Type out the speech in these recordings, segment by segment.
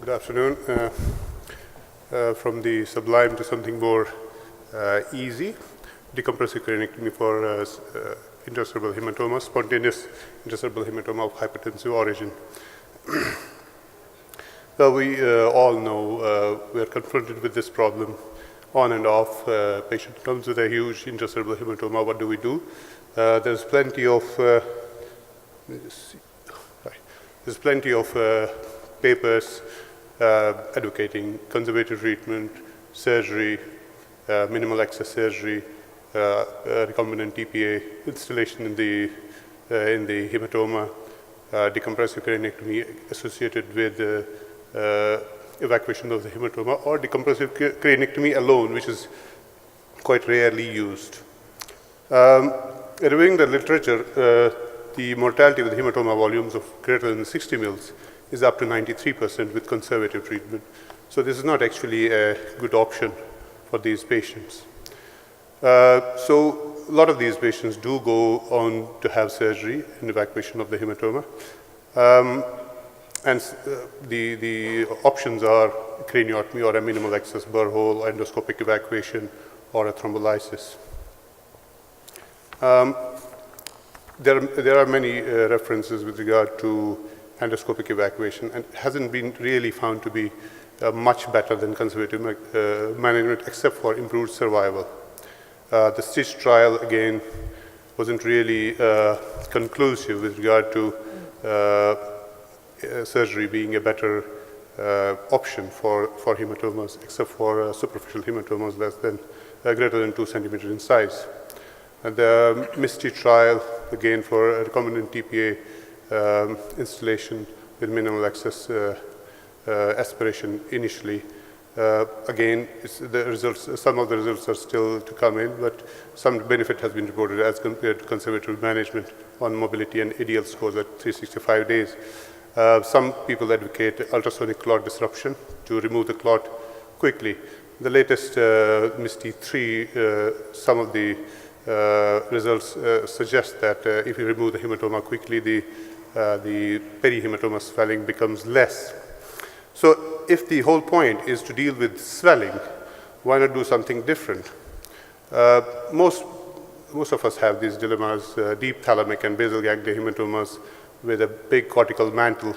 Good afternoon. From the sublime to something more easy, decompressive craniectomy for intracerebral hematoma, spontaneous intracerebral hematoma of hypertensive origin. Well, we all know we are confronted with this problem on and off. Patient comes with a huge intracerebral hematoma. What do? There's plenty of papers advocating conservative treatment, surgery, minimal access surgery, recombinant TPA installation in the hematoma, decompressive craniectomy associated with evacuation of the hematoma, or decompressive craniectomy alone, which is quite rarely used. Reviewing the literature, the mortality with hematoma volumes of greater than 60 mils is up to 93% with conservative treatment. So this is not actually a good option for these patients. So a lot of these patients do go on to have surgery and evacuation of the hematoma. The options are craniotomy or a minimal access burr hole, endoscopic evacuation, or a thrombolysis. There are many references with regard to endoscopic evacuation, and it hasn't been really found to be much better than conservative management, except for improved survival. The SICH trial, again, wasn't really conclusive with regard to surgery being a better option for hematomas, except for superficial hematomas greater than 2 centimeters in size. And the MISTI trial, again, for recombinant TPA installation with minimal access aspiration initially. Again, some of the results are still to come in, but some benefit has been reported as compared to conservative management on mobility and ADL scores at 365 days. Some people advocate ultrasonic clot disruption to remove the clot quickly. The latest MISTI 3, some of the results suggest that if you remove the hematoma quickly, the perihematoma swelling becomes less. So if the whole point is to deal with swelling, why not do something different? Most of us have these dilemmas, deep thalamic and basal ganglia hematomas with a big cortical mantle,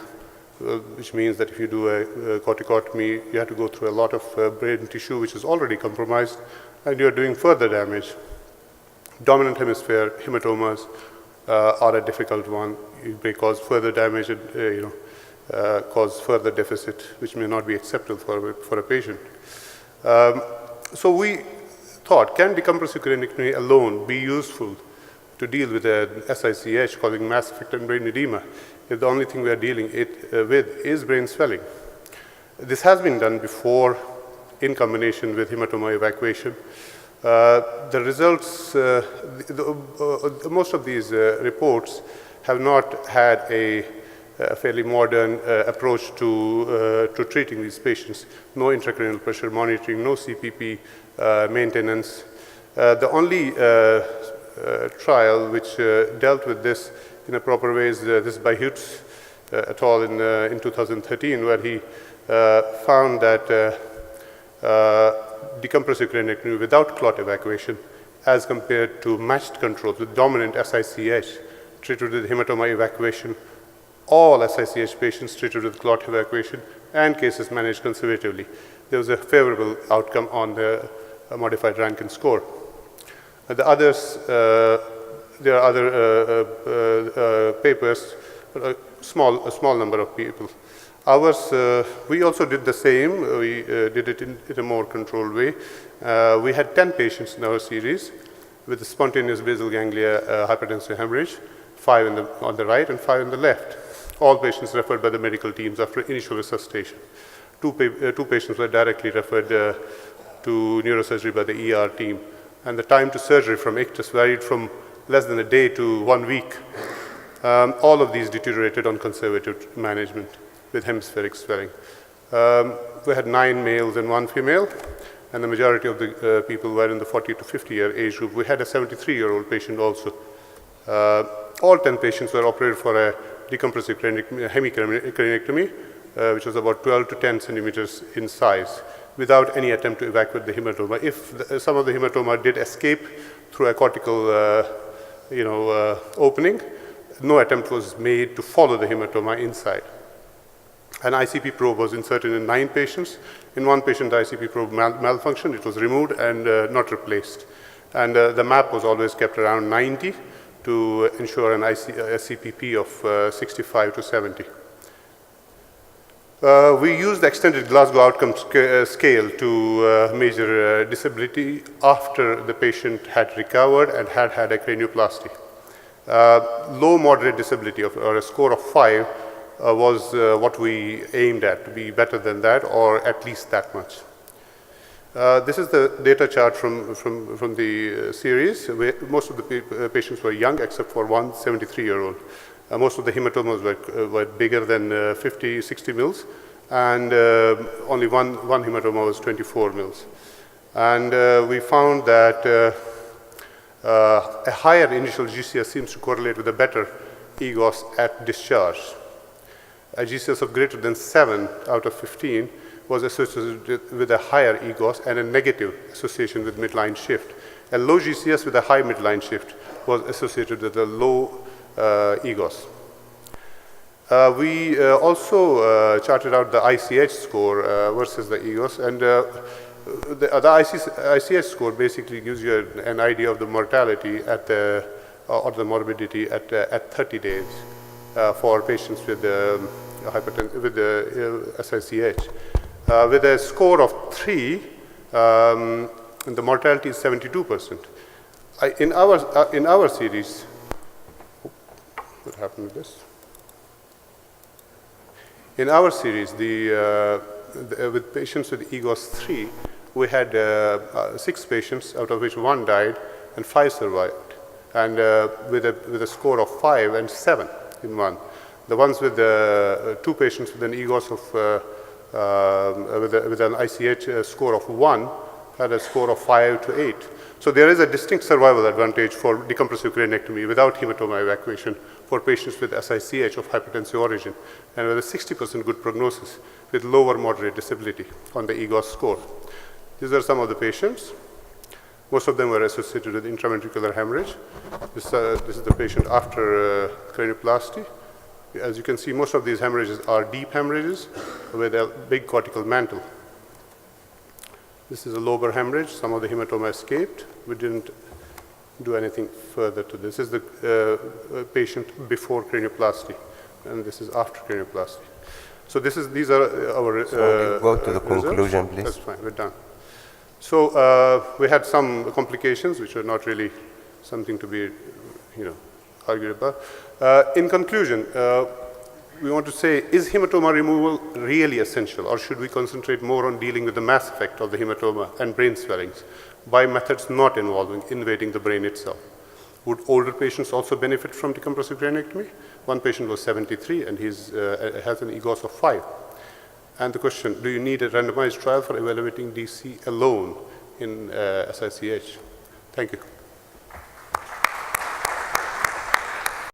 which means that if you do a corticotomy, you have to go through a lot of brain tissue, which is already compromised, and you're doing further damage. Dominant hemisphere hematomas are a difficult one. It may cause further damage and cause further deficit, which may not be acceptable for a patient. So we thought, can decompressive craniectomy alone be useful to deal with an SICH causing mass effect and brain edema if the only thing we are dealing with is brain swelling? This has been done before in combination with hematoma evacuation. The results, most of these reports have not had a fairly modern approach to treating these patients. No intracranial pressure monitoring, no CPP maintenance. The only trial which dealt with this in a proper way is this by Hutz et al. In 2013, where he found that decompressive craniectomy without clot evacuation as compared to matched controls with dominant SICH treated with hematoma evacuation, all SICH patients treated with clot evacuation, and cases managed conservatively. There was a favorable outcome on the modified Rankin score. The others, there are other papers, a small number of people. Ours, we also did the same. We did it in a more controlled way. We had 10 patients in our series with spontaneous basal ganglia hypertensive hemorrhage, 5 on the right and 5 on the left. All patients referred by the medical teams after initial resuscitation. Two patients were directly referred to neurosurgery by the ER team. And the time to surgery from ictus varied from less than a day to 1 week. All of these deteriorated on conservative management with hemispheric swelling. We had 9 males and 1 female, and the majority of the people were in the 40 to 50-year age group. We had a 73-year-old patient also. All 10 patients were operated for a decompressive craniectomy, which was about 12 to 10 centimeters in size, without any attempt to evacuate the hematoma. If some of the hematoma did escape through a cortical opening, no attempt was made to follow the hematoma inside. An ICP probe was inserted in 9 patients. In one patient, the ICP probe malfunctioned. It was removed and not replaced. And the map was always kept around 90 to ensure an SCPP of 65 to 70. We used the extended Glasgow outcome scale to measure disability after the patient had recovered and had had a cranioplasty. Low moderate disability or a score of 5 was what we aimed at, to be better than that or at least that much. This is the data chart from the series. Most of the patients were young except for one 73-year-old. Most of the hematomas were bigger than 50, 60 mils, and only one hematoma was 24 mils. And we found that a higher initial GCS seems to correlate with a better EGOS at discharge. A GCS of greater than 7 out of 15 was associated with a higher EGOS and a negative association with midline shift. A low GCS with a high midline shift was associated with a low EGOS. We also charted out the ICH score versus the EGOS, and the ICH score basically gives you an idea of the mortality at or the morbidity at 30 days for patients with SICH. With a score of 3, the mortality is 72%. In our series, what happened with this? In our series, with patients with EGOS 3, we had 6 patients, out of which 1 died and 5 survived, and with a score of 5 and 7 in one. The ones with 2 patients with an EGOS of with an ICH score of 1 had a score of 5 to 8. So there is a distinct survival advantage for decompressive craniectomy without hematoma evacuation for patients with SICH of hypertensive origin, and with a 60% good prognosis with lower moderate disability on the EGOS score. These are some of the patients. Most of them were associated with intraventricular hemorrhage. This is the patient after cranioplasty. As you can see, most of these hemorrhages are deep hemorrhages with a big cortical mantle. This is a lobar hemorrhage. Some of the hematoma escaped. We didn't do anything further to this. This is the patient before cranioplasty, and this is after cranioplasty. So these are our so we'll go to the conclusion, please. That's fine. We're done. So we had some complications, which are not really something to be, argued about. In conclusion, we want to say, is hematoma removal really essential, or should we concentrate more on dealing with the mass effect of the hematoma and brain swellings by methods not involving invading the brain itself? Would older patients also benefit from decompressive craniectomy? One patient was 73 and he has an EGOS of 5. And the question, do you need a randomized trial for evaluating DC alone in SICH? Thank you.